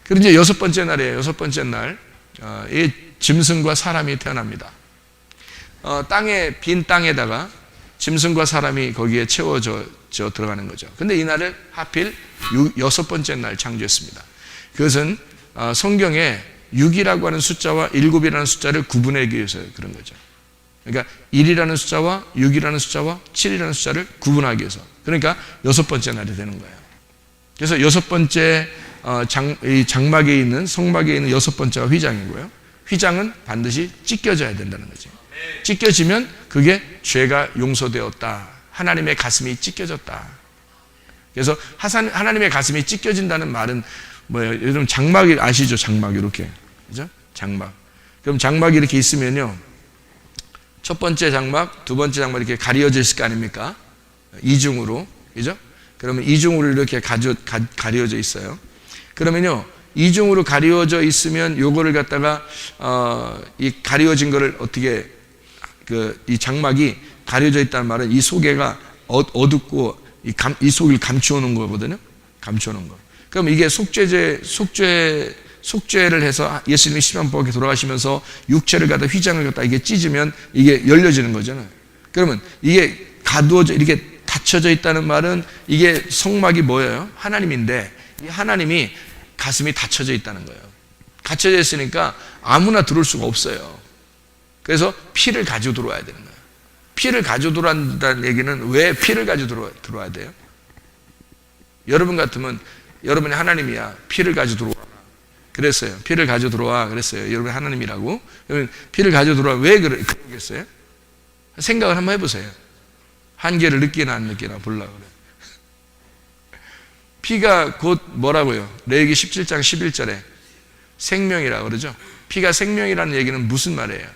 그리고 이제 여섯 번째 날이에요. 여섯 번째 날, 이 짐승과 사람이 태어납니다. 땅에, 빈 땅에다가 짐승과 사람이 거기에 채워져 들어가는 거죠. 근데 이날을 하필 여섯 번째 날 창조했습니다. 그것은 성경에 6이라고 하는 숫자와 7이라는 숫자를 구분하기 위해서 그런 거죠. 그러니까 1이라는 숫자와 6이라는 숫자와 7이라는 숫자를 구분하기 위해서. 그러니까 여섯 번째 날이 되는 거예요. 그래서 여섯 번째 이 장막에 있는, 성막에 있는 여섯 번째가 휘장이고요. 휘장은 반드시 찢겨져야 된다는 거죠. 찢겨지면 그게 죄가 용서되었다. 하나님의 가슴이 찢겨졌다. 그래서 하나님의 가슴이 찢겨진다는 말은 뭐예요? 여러분 장막이 아시죠? 장막 이렇게, 그죠? 장막. 그럼 장막이 이렇게 있으면요, 첫 번째 장막, 두 번째 장막 이렇게 가려져 있을 거 아닙니까? 이중으로, 그죠? 그러면 이중으로 이렇게 가려져 있어요. 그러면요, 이중으로 가려져 있으면 요거를 갖다가 이 가려진 거를 어떻게 이 장막이 가려져 있다는 말은 이 속에가 어둡고 이 속을 감추어놓은 거거든요. 감추어놓은 거. 그럼 이게 속죄를 해서 예수님이 십자가에 돌아가시면서 육체를 갖다 휘장을 갖다 이게 찢으면 이게 열려지는 거잖아요. 그러면 이게 가두어져 이렇게 닫혀져 있다는 말은 이게 성막이 뭐예요? 하나님인데 이 하나님이 가슴이 닫혀져 있다는 거예요. 닫혀져 있으니까 아무나 들어올 수가 없어요. 그래서 피를 가지고 들어와야 되는 거예요. 피를 가지고 들어온다는 얘기는 왜 피를 가지고 들어와야 돼요? 여러분 같으면 여러분이 하나님이야. 피를 가지고 들어와. 그랬어요. 피를 가지고 들어와. 그랬어요. 여러분이 하나님이라고. 여러분 피를 가지고 들어와. 왜 그러겠어요? 생각을 한번 해보세요. 한계를 느끼나 안 느끼나 보려고 그래요. 피가 곧 뭐라고요? 레위기 17장 11절에 생명이라고 그러죠. 피가 생명이라는 얘기는 무슨 말이에요?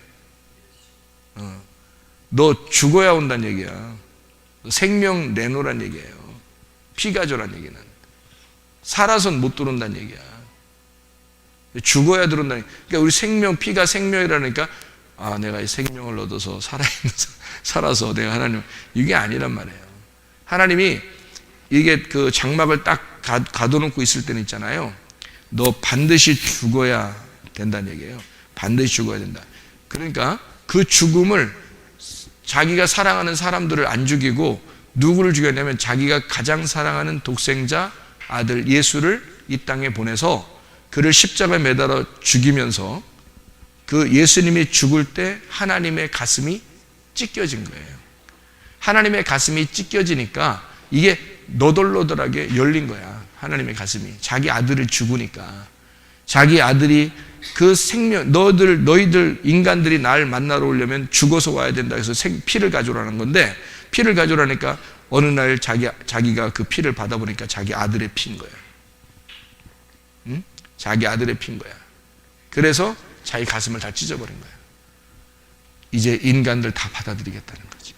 너 죽어야 온다는 얘기야. 생명 내놓으란 얘기예요. 피 가져란 얘기는 살아선 못 들어온다는 얘기야. 죽어야 들어온다는 얘기야. 그러니까 우리 생명, 피가 생명이라니까 내가 이 생명을 얻어서 살아서 내가 하나님, 이게 아니란 말이에요. 하나님이 이게 그 장막을 딱 가둬놓고 있을 때는 있잖아요. 너 반드시 죽어야 된다는 얘기예요. 반드시 죽어야 된다. 그러니까 그 죽음을 자기가 사랑하는 사람들을 안 죽이고 누구를 죽였냐면 자기가 가장 사랑하는 독생자 아들 예수를 이 땅에 보내서 그를 십자가에 매달아 죽이면서 그 예수님이 죽을 때 하나님의 가슴이 찢겨진 거예요. 하나님의 가슴이 찢겨지니까 이게 너덜너덜하게 열린 거야. 하나님의 가슴이. 자기 아들을 죽으니까. 자기 아들이 그 생명, 너희들 인간들이 날 만나러 오려면 죽어서 와야 된다 해서 피를 가져오라는 건데, 피를 가져오라니까 어느 날 자기가 그 피를 받아보니까 자기 아들의 피인 거야. 응? 자기 아들의 피인 거야. 그래서 자기 가슴을 다 찢어버린 거야. 이제 인간들 다 받아들이겠다는 거지.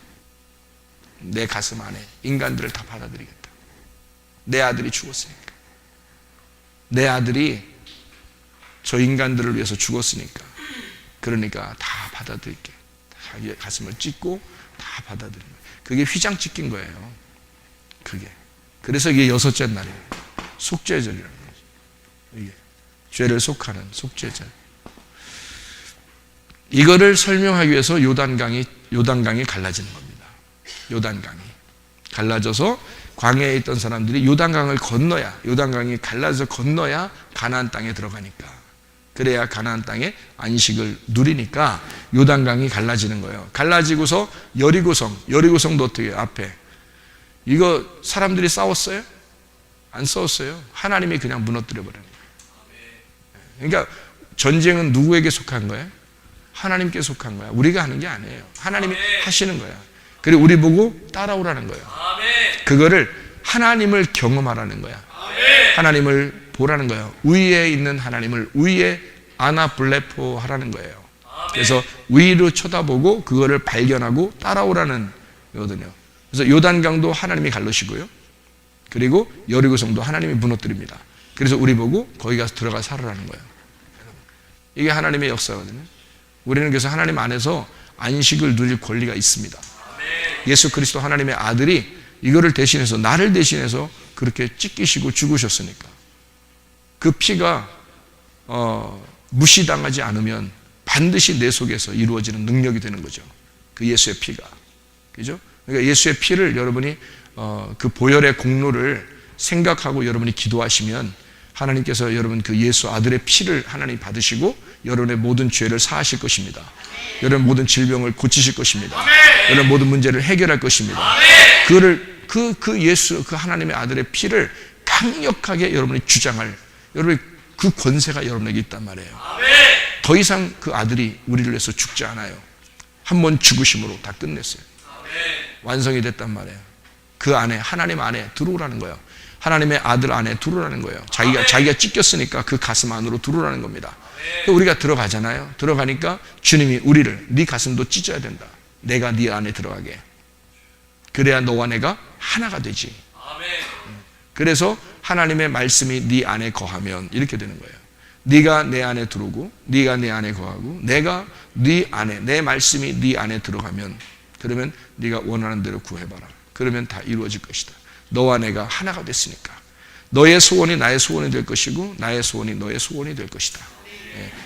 내 가슴 안에 인간들을 다 받아들이겠다. 내 아들이 죽었으니까. 내 아들이 저 인간들을 위해서 죽었으니까. 그러니까 다 받아들일게. 자기 가슴을 찢고 다 받아들이는 거예요. 그게 휘장 찢긴 거예요. 그게. 그래서 이게 여섯째 날이에요. 속죄절이라는 거죠. 이게 죄를 속하는 속죄절. 이거를 설명하기 위해서 요단강이 갈라지는 겁니다. 요단강이 갈라져서 광야에 있던 사람들이 요단강을 건너야, 요단강이 갈라져서 건너야 가나안 땅에 들어가니까, 그래야 가나안 땅에 안식을 누리니까 요단강이 갈라지는 거예요. 갈라지고서 여리고성도 어떻게 해요? 앞에 이거 사람들이 싸웠어요? 안 싸웠어요. 하나님이 그냥 무너뜨려 버려요. 그러니까 전쟁은 누구에게 속한 거예요? 하나님께 속한 거야. 우리가 하는 게 아니에요. 하나님이 하시는 거야. 그리고 우리 보고 따라오라는 거예요. 그거를 하나님을 경험하라는 거야. 하나님을 보라는 거예요. 위에 있는 하나님을 위에 아나블레포 하라는 거예요. 그래서 위로 쳐다보고 그거를 발견하고 따라오라는 거거든요. 그래서 요단강도 하나님이 갈르시고요. 그리고 여리고성도 하나님이 무너뜨립니다. 그래서 우리 보고 거기 가서 들어가 살으라는 거예요. 이게 하나님의 역사거든요. 우리는 그래서 하나님 안에서 안식을 누릴 권리가 있습니다. 예수 그리스도 하나님의 아들이 이거를 대신해서, 나를 대신해서 그렇게 찢기시고 죽으셨으니까 그 피가 무시당하지 않으면 반드시 내 속에서 이루어지는 능력이 되는 거죠. 그 예수의 피가. 그죠? 그러니까 예수의 피를 여러분이 그 보혈의 공로를 생각하고 여러분이 기도하시면 하나님께서 여러분 그 예수 아들의 피를 하나님 받으시고 여러분의 모든 죄를 사하실 것입니다. 여러분 모든 질병을 고치실 것입니다. 여러분 모든 문제를 해결할 것입니다. 그 예수 그 하나님의 아들의 피를 강력하게 여러분이 주장할 여러분의 그 권세가 여러분에게 있단 말이에요. 더 이상 그 아들이 우리를 위해서 죽지 않아요. 한 번 죽으심으로 다 끝냈어요. 완성이 됐단 말이에요. 그 안에 하나님 안에 들어오라는 거예요. 하나님의 아들 안에 들어오라는 거예요. 자기가 찢겼으니까 그 가슴 안으로 들어오라는 겁니다. 우리가 들어가잖아요. 들어가니까 주님이 우리를 네 가슴도 찢어야 된다. 내가 네 안에 들어가게. 그래야 너와 내가 하나가 되지. 그래서 하나님의 말씀이 네 안에 거하면 이렇게 되는 거예요. 네가 내 안에 들어오고 네가 내 안에 거하고 내가 네 안에 내 말씀이 네 안에 들어가면 그러면 네가 원하는 대로 구해봐라. 그러면 다 이루어질 것이다. 너와 내가 하나가 됐으니까 너의 소원이 나의 소원이 될 것이고 나의 소원이 너의 소원이 될 것이다.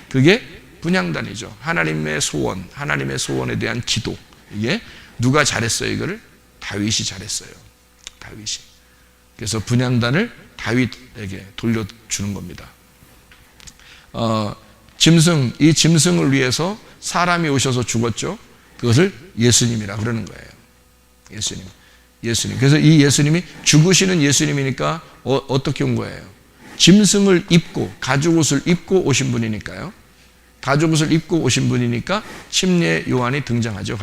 그게 분향단이죠. 하나님의 소원, 하나님의 소원에 대한 기도. 이게 누가 잘했어요? 이거를 다윗이 잘했어요. 다윗이. 그래서 분향단을 다윗에게 돌려주는 겁니다. 이 짐승을 위해서 사람이 오셔서 죽었죠. 그것을 예수님이라 그러는 거예요. 예수님. 그래서 이 예수님이 죽으시는 예수님이니까 어떻게 온 거예요? 짐승을 입고 가죽옷을 입고 오신 분이니까요. 가죽옷을 입고 오신 분이니까 침례 요한이 등장하죠.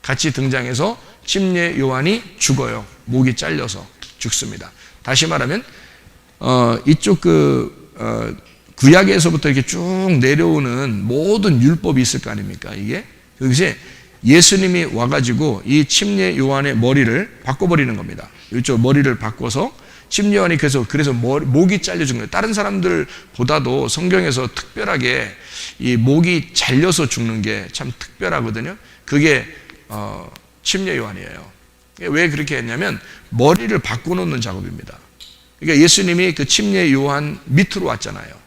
같이 등장해서 침례 요한이 죽어요. 목이 잘려서 죽습니다. 다시 말하면 이쪽 구약에서부터 이렇게 쭉 내려오는 모든 율법이 있을 거 아닙니까? 이게 여기서 예수님이 와가지고 이 침례 요한의 머리를 바꿔버리는 겁니다. 이쪽 머리를 바꿔서 침례 요한이 그래서 목이 잘려 죽는 거예요. 다른 사람들보다도 성경에서 특별하게 이 목이 잘려서 죽는 게 참 특별하거든요. 그게 침례 요한이에요. 왜 그렇게 했냐면 머리를 바꿔놓는 작업입니다. 그러니까 예수님이 그 침례 요한 밑으로 왔잖아요.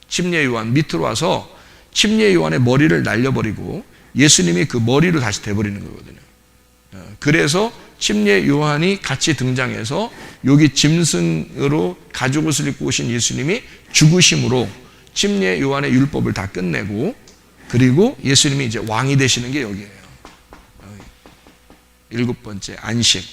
침례 요한 밑으로 와서 침례 요한의 머리를 날려버리고 예수님이 그 머리로 다시 돼버리는 거거든요. 그래서 침례 요한이 같이 등장해서 여기 짐승으로 가죽옷을 입고 오신 예수님이 죽으심으로 침례 요한의 율법을 다 끝내고 그리고 예수님이 이제 왕이 되시는 게 여기예요. 7번째 안식.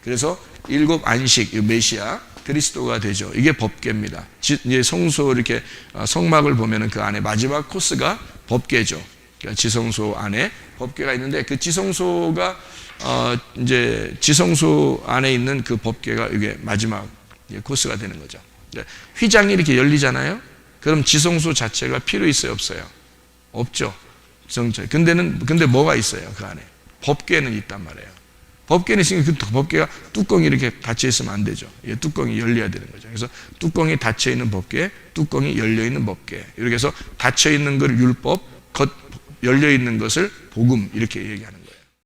그래서 7 안식 메시아 그리스도가 되죠. 이게 법궤입니다. 이제 성소 이렇게 성막을 보면은 그 안에 마지막 코스가 법궤죠. 그러니까 지성소 안에 법궤가 있는데 그 지성소가 이제 지성소 안에 있는 그 법궤가 이게 마지막 코스가 되는 거죠. 휘장이 이렇게 열리잖아요. 그럼 지성소 자체가 필요 있어요, 없어요? 없죠. 근데 뭐가 있어요? 그 안에 법궤는 있단 말이에요. 법궤는 있으니까 그 법궤가 뚜껑이 이렇게 닫혀 있으면 안 되죠. 뚜껑이 열려야 되는 거죠. 그래서 뚜껑이 닫혀 있는 법궤, 뚜껑이 열려 있는 법궤. 이렇게 해서 닫혀 있는 걸 율법, 열려 있는 것을 복음 이렇게 얘기하는 거예요.